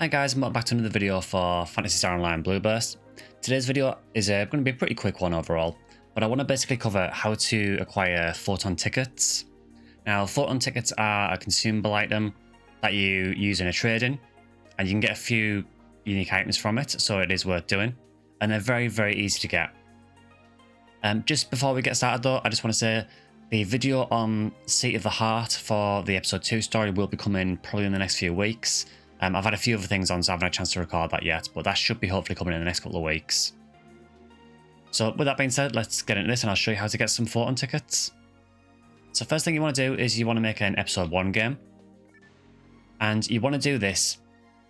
Hi guys, and welcome back to another video for Phantasy Star Online Blueburst. Today's video is going to be a pretty quick one overall, but I want to basically cover how to acquire Photon Tickets. Now, Photon Tickets are a consumable item that you use in a trade-in, and you can get a few unique items from it, so it is worth doing. And they're very, very easy to get. Just before we get started though, I just want to say the video on Seat of the Heart for the episode 2 story will be coming probably in the next few weeks. I've had a few other things on, so I haven't had a chance to record that yet, but that should be hopefully coming in the next couple of weeks. So with that being said, let's get into this and I'll show you how to get some Photon Tickets. So first thing you want to do is you want to make an episode 1 game. And you want to do this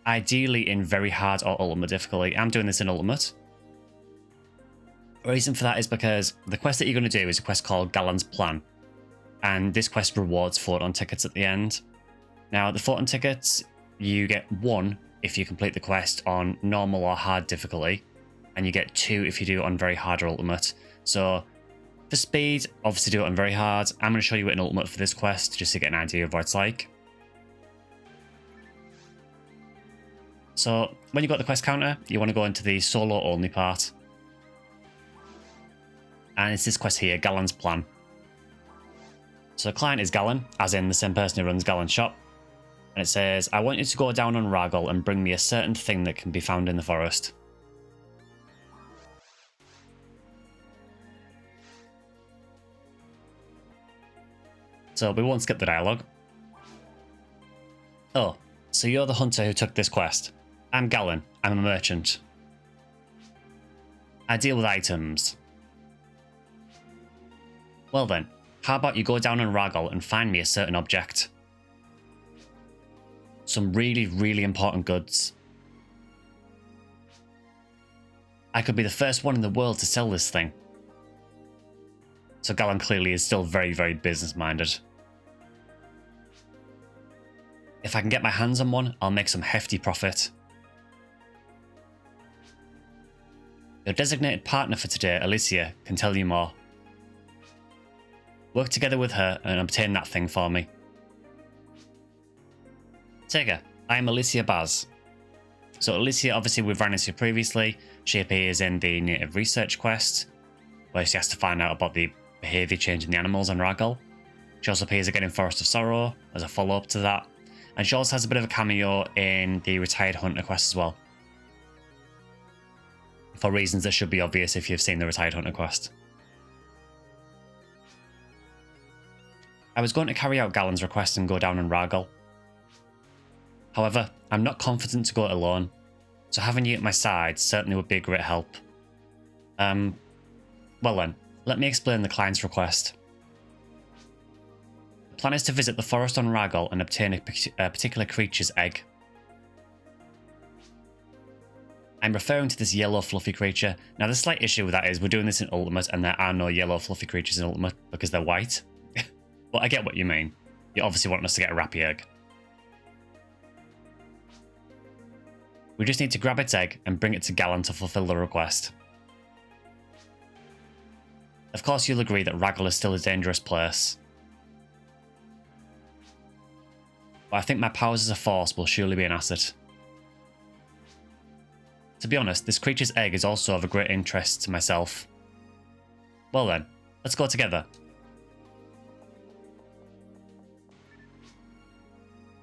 ideally in very hard or ultimate difficulty. I'm doing this in ultimate. The reason for that is because the quest that you're going to do is a quest called Gallon's Plan. And this quest rewards Photon Tickets at the end. Now, the Photon Tickets, you get 1 if you complete the quest on normal or hard difficulty, and you get 2 if you do it on very hard or ultimate. So for speed, obviously do it on very hard. I'm going to show you it in ultimate for this quest just to get an idea of what it's like. So when you've got the quest counter, you want to go into the solo only part. And it's this quest here, Gallon's Plan. So the client is Gallon, as in the same person who runs Gallon's shop. And it says, I want you to go down on Raggle and bring me a certain thing that can be found in the forest. So we won't skip the dialogue. Oh, so you're the hunter who took this quest. I'm Gallon. I'm a merchant. I deal with items. Well then, how about you go down on Raggle and find me a certain object? Some really, really important goods. I could be the first one in the world to sell this thing. So Gallon clearly is still very, very business-minded. If I can get my hands on one, I'll make some hefty profit. Your designated partner for today, Alicia, can tell you more. Work together with her and obtain that thing for me. SEGA, I am Alicia Baz. So Alicia, obviously we've ran into previously. She appears in the Native Research quest, where she has to find out about the behaviour change in the animals on Raggle. She also appears again in Forest of Sorrow, as a follow-up to that. And she also has a bit of a cameo in the Retired Hunter quest as well. For reasons that should be obvious if you've seen the Retired Hunter quest. I was going to carry out Gallon's request and go down on Raggle. However, I'm not confident to go it alone, so having you at my side certainly would be a great help. Well then, let me explain the client's request. The plan is to visit the forest on Raggle and obtain a particular creature's egg. I'm referring to this yellow fluffy creature. Now the slight issue with that is we're doing this in Ultimate and there are no yellow fluffy creatures in Ultimate because they're white. But I get what you mean. You obviously want us to get a rappy egg. We just need to grab its egg and bring it to Gallon to fulfill the request. Of course you'll agree that Raggle is still a dangerous place. But I think my powers as a force will surely be an asset. To be honest, this creature's egg is also of a great interest to myself. Well then, let's go together.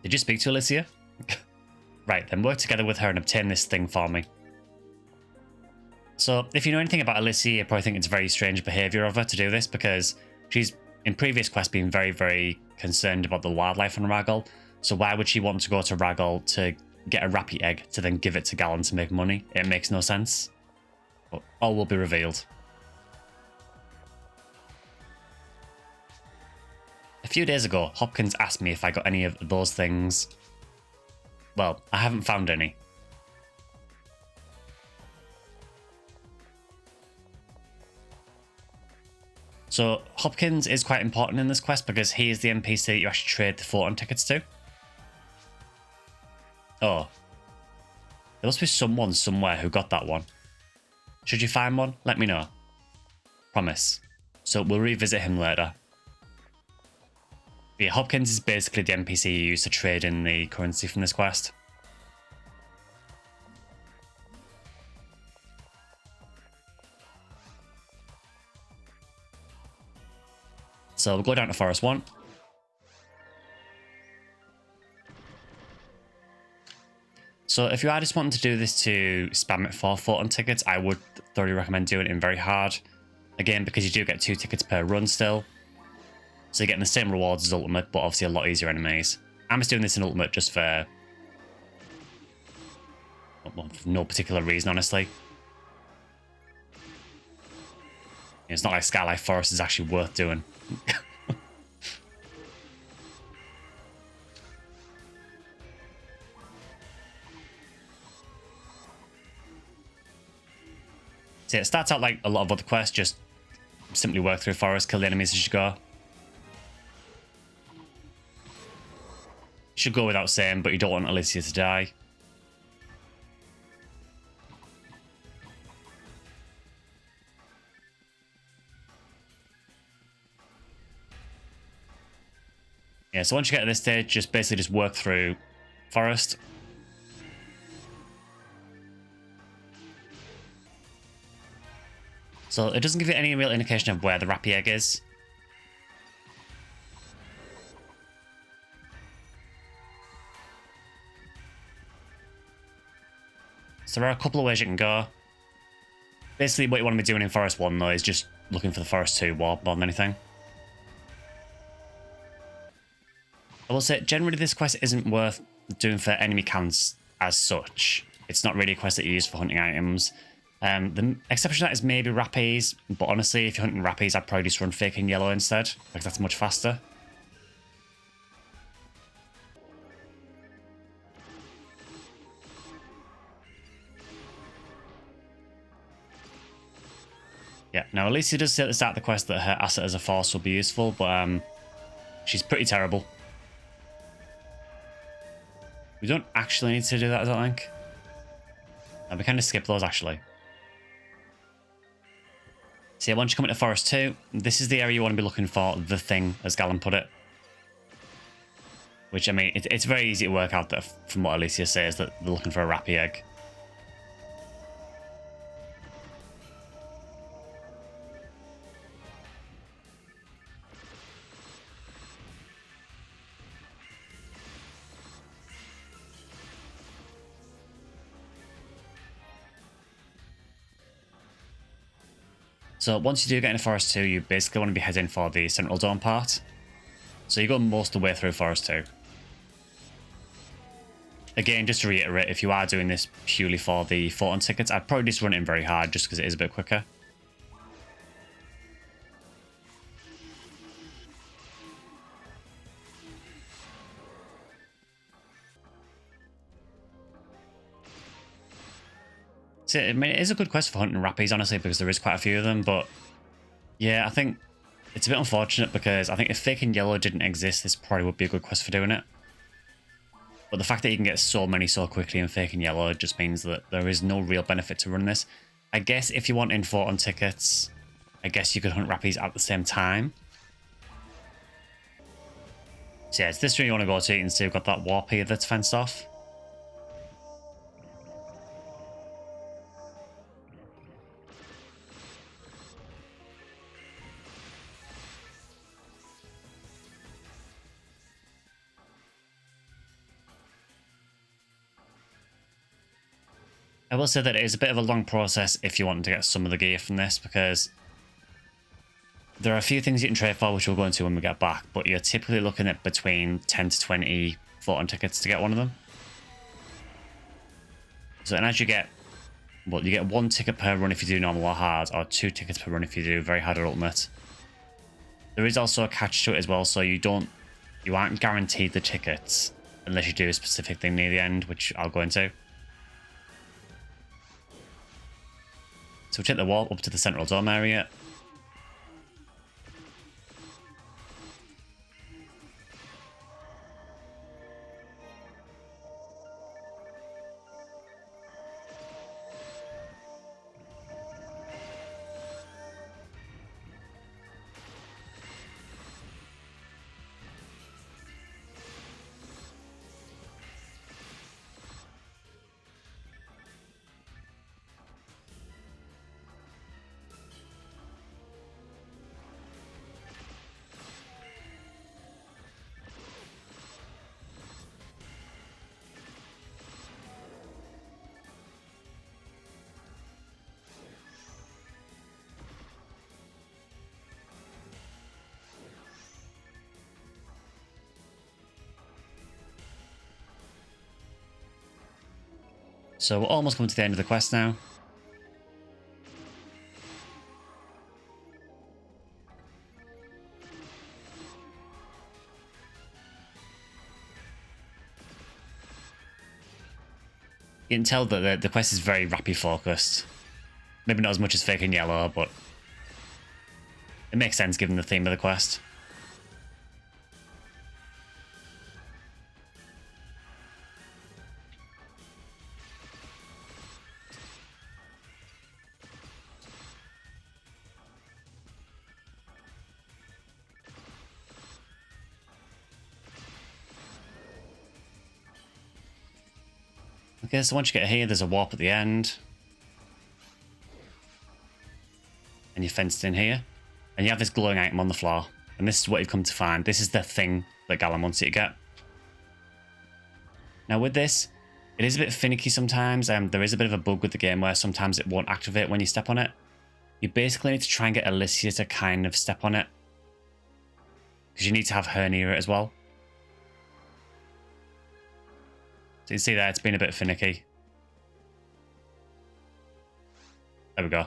Did you speak to Alicia? Right, then work together with her and obtain this thing for me. So, if you know anything about Alicia, you probably think it's very strange behaviour of her to do this because she's, in previous quests, been very, very concerned about the wildlife on Raggle. So why would she want to go to Raggle to get a rappy egg to then give it to Gallon to make money? It makes no sense. But all will be revealed. A few days ago, Hopkins asked me if I got any of those things. Well, I haven't found any. So, Hopkins is quite important in this quest because he is the NPC you actually trade the Photon Tickets to. Oh. There must be someone somewhere who got that one. Should you find one, let me know. Promise. So we'll revisit him later. But yeah, Hopkins is basically the NPC you use to trade in the currency from this quest. So we'll go down to Forest 1. So if you are just wanting to do this to spam it for Photon tickets, I would thoroughly recommend doing it in very hard. Again, because you do get 2 tickets per run still. So you're getting the same rewards as Ultimate, but obviously a lot easier enemies. I'm just doing this in Ultimate just for no particular reason, honestly. It's not like Skylife Forest is actually worth doing. So it starts out like a lot of other quests, just simply work through forest, kill the enemies as you go. Should go without saying, but you don't want Alicia to die. Yeah, so once you get to this stage, just basically just work through forest. So it doesn't give you any real indication of where the Rappy Egg is. So there are a couple of ways you can go. Basically, what you want to be doing in Forest 1, though, is just looking for the Forest 2 warp more than anything. I will say, generally this quest isn't worth doing for enemy counts as such. It's not really a quest that you use for hunting items. The exception to that is maybe Rappies, but honestly, if you're hunting Rappies, I'd probably just run Faking Yellow instead, because that's much faster. Yeah, now Alicia does say at the start of the quest that her asset as a force will be useful, but she's pretty terrible. We don't actually need to do that, I don't think. We kind of skip those, actually. So yeah, once you come into Forest 2, this is the area you want to be looking for the thing, as Galen put it. Which, I mean, it's very easy to work out that from what Alicia says, that they're looking for a Rappy Egg. So once you do get into Forest 2, you basically want to be heading for the Central Dome part. So you go most of the way through Forest 2. Again, just to reiterate, if you are doing this purely for the Photon tickets, I'd probably just run it in very hard just because it is a bit quicker. So, I mean, it is a good quest for hunting Rappies, honestly, because there is quite a few of them, but yeah, I think it's a bit unfortunate because I think if Faking Yellow didn't exist, this probably would be a good quest for doing it. But the fact that you can get so many so quickly in Faking Yellow just means that there is no real benefit to run this. I guess if you want in Photon tickets, I guess you could hunt Rappies at the same time. So yeah, it's this room you want to go to. You can see we've got that warp here that's fenced off. I will say that it is a bit of a long process if you want to get some of the gear from this, because there are a few things you can trade for, which we'll go into when we get back, but you're typically looking at between 10 to 20 Photon tickets to get one of them. So, and as you get, well, you get 1 ticket per run if you do normal or hard, or 2 tickets per run if you do very hard or ultimate. There is also a catch to it as well, so you aren't guaranteed the tickets unless you do a specific thing near the end, which I'll go into. So we take the wall up to the Central Dome area. So we're almost coming to the end of the quest now. You can tell that the quest is very rappy focused. Maybe not as much as Fake and Yellow, but it makes sense given the theme of the quest. Okay, so once you get here, there's a warp at the end. And you're fenced in here. And you have this glowing item on the floor. And this is what you've come to find. This is the thing that Galen wants you to get. Now with this, it is a bit finicky sometimes. There is a bit of a bug with the game where sometimes it won't activate when you step on it. You basically need to try and get Alicia to kind of step on it. Because you need to have her near it as well. So you can see there, it's been a bit finicky. There we go.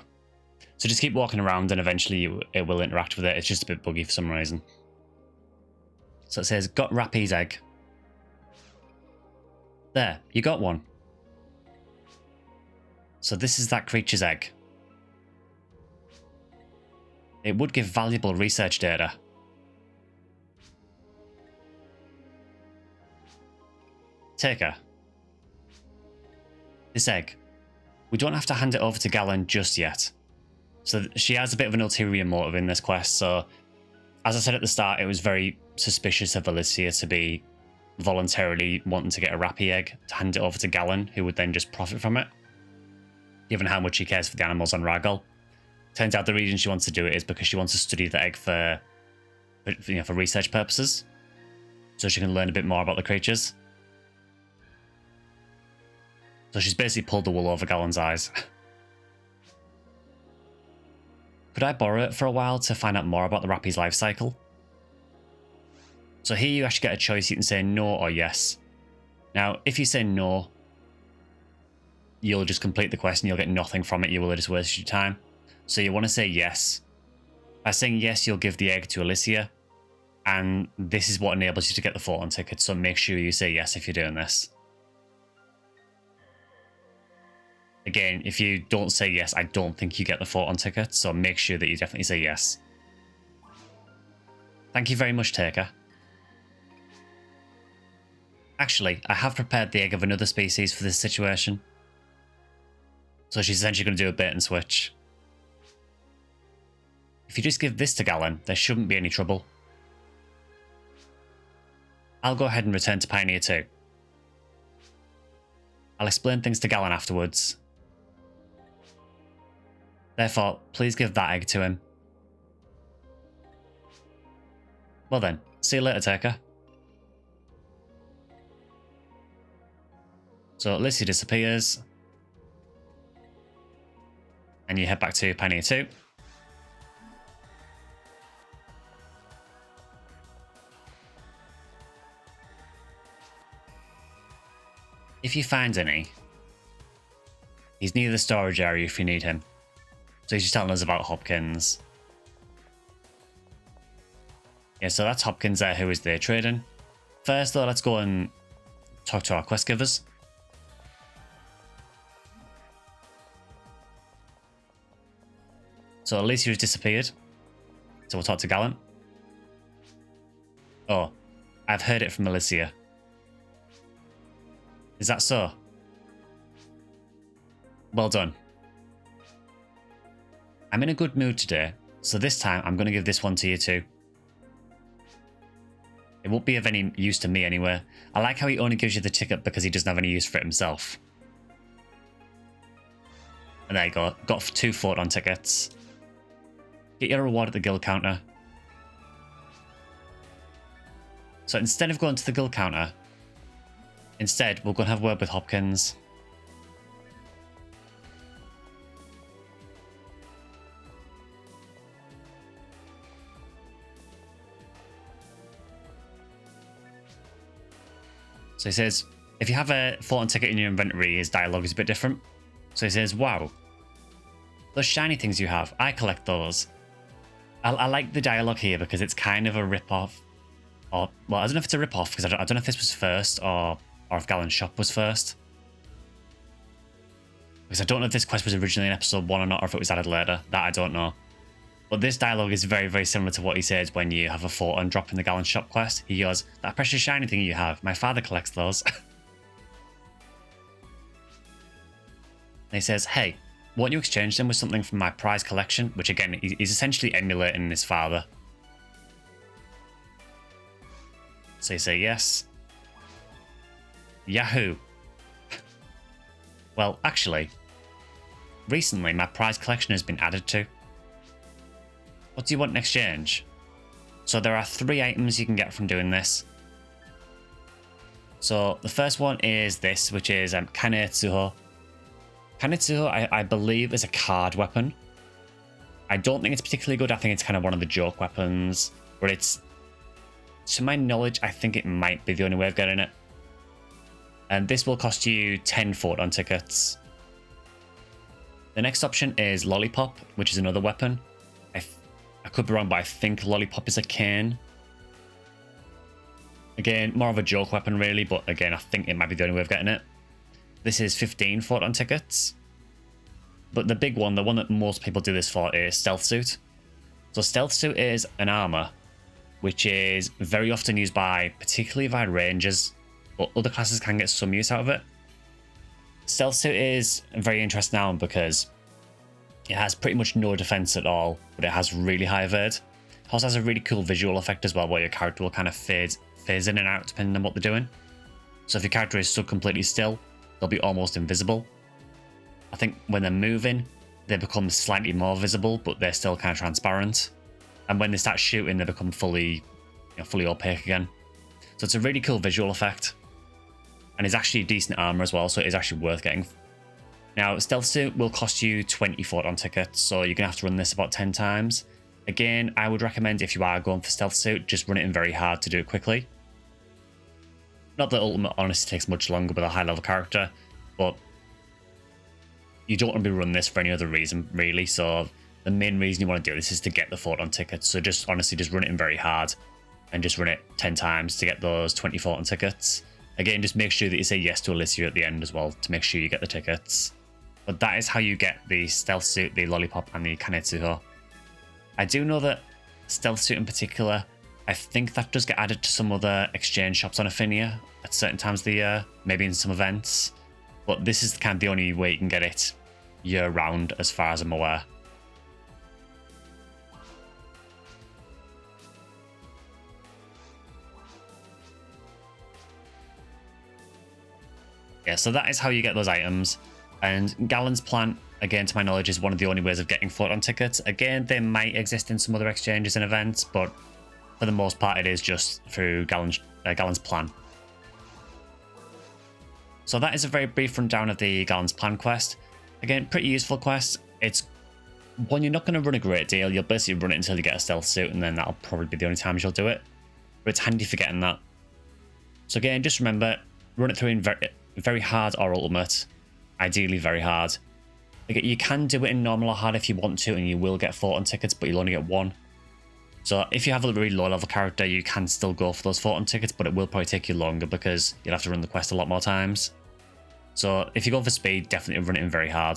So just keep walking around and eventually it will interact with it. It's just a bit buggy for some reason. So it says, got Rappy's egg. There, you got one. So this is that creature's egg. It would give valuable research data. Take her. This egg. We don't have to hand it over to Galen just yet. So she has a bit of an ulterior motive in this quest, so as I said at the start, it was very suspicious of Alicia to be voluntarily wanting to get a Rappy egg to hand it over to Galen, who would then just profit from it, given how much he cares for the animals on Ragol. Turns out the reason she wants to do it is because she wants to study the egg for research purposes, so she can learn a bit more about the creatures. So she's basically pulled the wool over Galen's eyes. Could I borrow it for a while to find out more about the Rappy's life cycle? So here you actually get a choice. You can say no or yes. Now, if you say no, you'll just complete the quest and you'll get nothing from it. You will just waste your time. So you want to say yes. By saying yes, you'll give the egg to Alicia. And this is what enables you to get the Photon Tickets. So make sure you say yes if you're doing this. Again, if you don't say yes, I don't think you get the Photon Tickets. So make sure that you definitely say yes. Thank you very much, Taker. Actually, I have prepared the egg of another species for this situation. So she's essentially going to do a bait and switch. If you just give this to Galen, there shouldn't be any trouble. I'll go ahead and return to Pioneer 2. I'll explain things to Galen afterwards. Therefore, please give that egg to him. Well then, see you later, Taker. So Alicia disappears. And you head back to Pioneer 2. If you find any, he's near the storage area if you need him. So he's just telling us about Hopkins. Yeah, so that's Hopkins there who is there trading. First though, let's go and talk to our quest givers. So Alicia has disappeared. So we'll talk to Galen. Oh, I've heard it from Alicia. Is that so? Well done. I'm in a good mood today, so this time I'm going to give this one to you too. It won't be of any use to me anyway. I like how he only gives you the ticket because he doesn't have any use for it himself. And there you go. Got 2 Photon Tickets. Get your reward at the guild counter. So instead of going to the guild counter, instead we'll go and have a word with Hopkins. So he says, if you have a Photon ticket in your inventory, his dialogue is a bit different. So he says, wow, those shiny things you have, I collect those. I like the dialogue here because it's kind of a rip-off. Or, well, I don't know if it's a rip-off because I don't know if this was first or if Galen's shop was first. Because I don't know if this quest was originally in episode 1 or not, or if it was added later. That I don't know. But this dialogue is very, very similar to what he says when you have a Photon drop in the Galen's shop quest. He goes, that precious shiny thing you have, my father collects those. And he says, hey, won't you exchange them with something from my prize collection? Which again, he's essentially emulating his father. So you say yes. Yahoo! Well, actually, recently my prize collection has been added to. What do you want in exchange? So there are 3 items you can get from doing this. So the first one is this, which is Kanetsuho. Kanetsuho, I believe, is a card weapon. I don't think it's particularly good. I think it's kind of one of the joke weapons, but it's, to my knowledge, I think it might be the only way of getting it. And this will cost you 10 Photon tickets. The next option is Lollipop, which is another weapon. I could be wrong, but I think Lollipop is a cane. Again, more of a joke weapon really, but again, I think it might be the only way of getting it. This is 15 Photon tickets. But the big one, the one that most people do this for, is Stealth Suit. So Stealth Suit is an armor, which is very often used by particularly by rangers, but other classes can get some use out of it. Stealth Suit is a very interesting armor because it has pretty much no defense at all, but it has really high evade. It also has a really cool visual effect as well, where your character will kind of phase in and out depending on what they're doing. So if your character is stood completely still, they'll be almost invisible. I think when they're moving, they become slightly more visible, but they're still kind of transparent. And when they start shooting, they become fully opaque again. So it's a really cool visual effect. And it's actually decent armor as well, so it is actually worth getting. Now, Stealth Suit will cost you 20 Photon tickets, so you're going to have to run this about 10 times. Again, I would recommend if you are going for Stealth Suit, just run it in very hard to do it quickly. Not that Ultimate honestly takes much longer with a high level character, but you don't want to be running this for any other reason, really. So the main reason you want to do this is to get the Photon tickets. So just honestly, just run it in very hard and just run it 10 times to get those 20 Photon tickets. Again, just make sure that you say yes to Alicia at the end as well to make sure you get the tickets. But that is how you get the Stealth Suit, the Lollipop, and the Kanetsuho. I do know that Stealth Suit in particular, I think that does get added to some other exchange shops on Ephinea at certain times of the year, maybe in some events. But this is kind of the only way you can get it year-round, as far as I'm aware. Yeah, so that is how you get those items. And Galen's plant, again, to my knowledge, is one of the only ways of getting Photon tickets. Again, they might exist in some other exchanges and events, but for the most part, it is just through Galen's plan. So that is a very brief rundown of the Galen's plan quest. Again, pretty useful quest. It's one you're not going to run a great deal. You'll basically run it until you get a Stealth Suit, and then that'll probably be the only times you'll do it. But it's handy for getting that. So again, just remember, run it through in very hard or ultimate. Ideally very hard. Again, you can do it in normal or hard if you want to, and you will get Photon tickets, but you'll only get 1. So if you have a really low level character, you can still go for those Photon tickets, but it will probably take you longer because you'll have to run the quest a lot more times. So if you go for speed, definitely run it in very hard.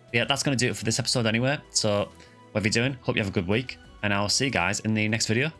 But yeah, that's going to do it for this episode anyway. So whatever you're doing, hope you have a good week, and I'll see you guys in the next video.